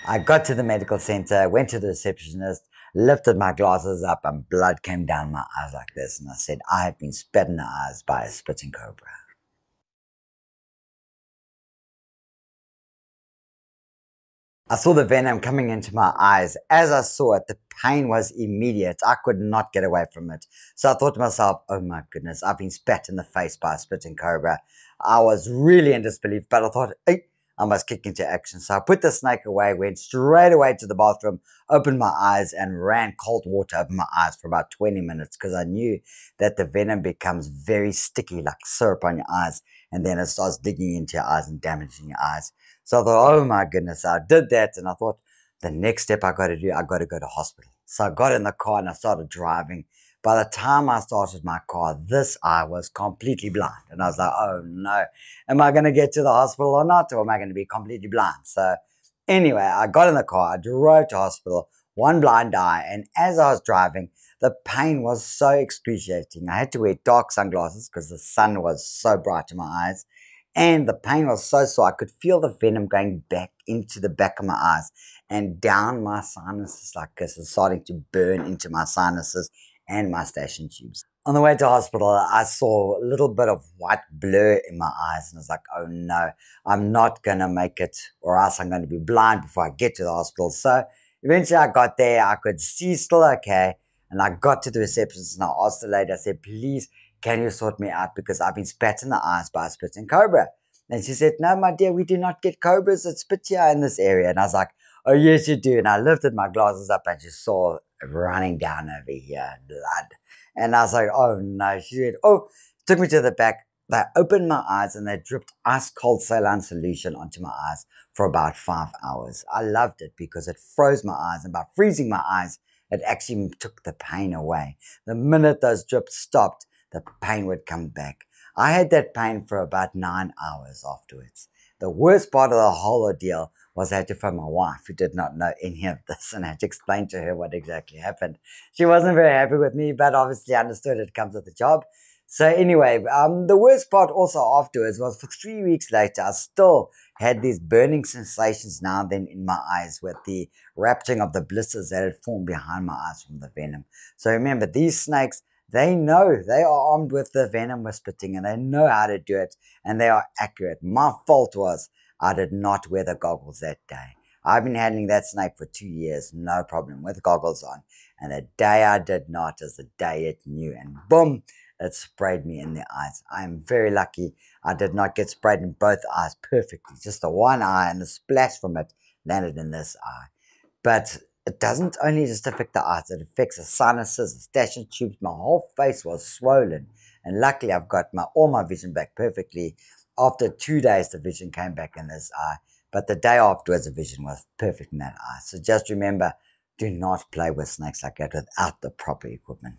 I got to the medical center, went to the receptionist, lifted my glasses up, and blood came down my eyes like this. And I said, I have been spat in the eyes by a spitting cobra. I saw the venom coming into my eyes. As I saw it, the pain was immediate. I could not get away from it. So I thought to myself, oh my goodness, I've been spat in the face by a spitting cobra. I was really in disbelief, but I thought, hey, I must kick into action. So I put the snake away, went straight away to the bathroom, opened my eyes, and ran cold water over my eyes for about 20 minutes because I knew that the venom becomes very sticky, like syrup on your eyes, and then it starts digging into your eyes and damaging your eyes. So I thought, oh my goodness, I did that. And I thought, the next step I got to do, I got to go to hospital. So I got in the car and I started driving. By the time I started my car, this eye was completely blind. And I was like, oh no, am I going to get to the hospital or not? Or am I going to be completely blind? So anyway, I got in the car, I drove to hospital, one blind eye. And as I was driving, the pain was so excruciating. I had to wear dark sunglasses because the sun was so bright in my eyes. And the pain was so sore, I could feel the venom going back into the back of my eyes and down my sinuses like this, and starting to burn into my sinuses and my station tubes. On the way to hospital, I saw a little bit of white blur in my eyes, and I was like, oh no, I'm not going to make it, or else I'm going to be blind before I get to the hospital. So eventually I got there, I could see still okay, and I got to the receptionist and I asked the lady, I said, please, can you sort me out because I've been spat in the eyes by a spitting cobra? And she said, no, my dear, we do not get cobras that spit here in this area. And I was like, oh, yes, you do. And I lifted my glasses up and she saw it running down over here, blood. And I was like, oh, no. She said, oh, took me to the back. They opened my eyes and they dripped ice cold saline solution onto my eyes for about 5 hours. I loved it because it froze my eyes. And by freezing my eyes, it actually took the pain away. The minute those drips stopped, the pain would come back. I had that pain for about 9 hours afterwards. The worst part of the whole ordeal was I had to phone my wife, who did not know any of this, and I had to explain to her what exactly happened. She wasn't very happy with me, but obviously understood it comes with the job. So anyway, the worst part also afterwards was for 3 weeks later, I still had these burning sensations now and then in my eyes with the rupturing of the blisters that had formed behind my eyes from the venom. So remember, these snakes, they know, they are armed with the venom we're spitting and they know how to do it and they are accurate. My fault was I did not wear the goggles that day. I've been handling that snake for 2 years, no problem, with goggles on. And the day I did not is the day it knew, and boom, it sprayed me in the eyes. I am very lucky I did not get sprayed in both eyes perfectly. Just the one eye, and the splash from it landed in this eye. But it doesn't only just affect the eyes, it affects the sinuses, the station tubes. My whole face was swollen. And luckily I've got all my vision back perfectly. After 2 days, the vision came back in this eye. But the day afterwards, the vision was perfect in that eye. So just remember, do not play with snakes like that without the proper equipment.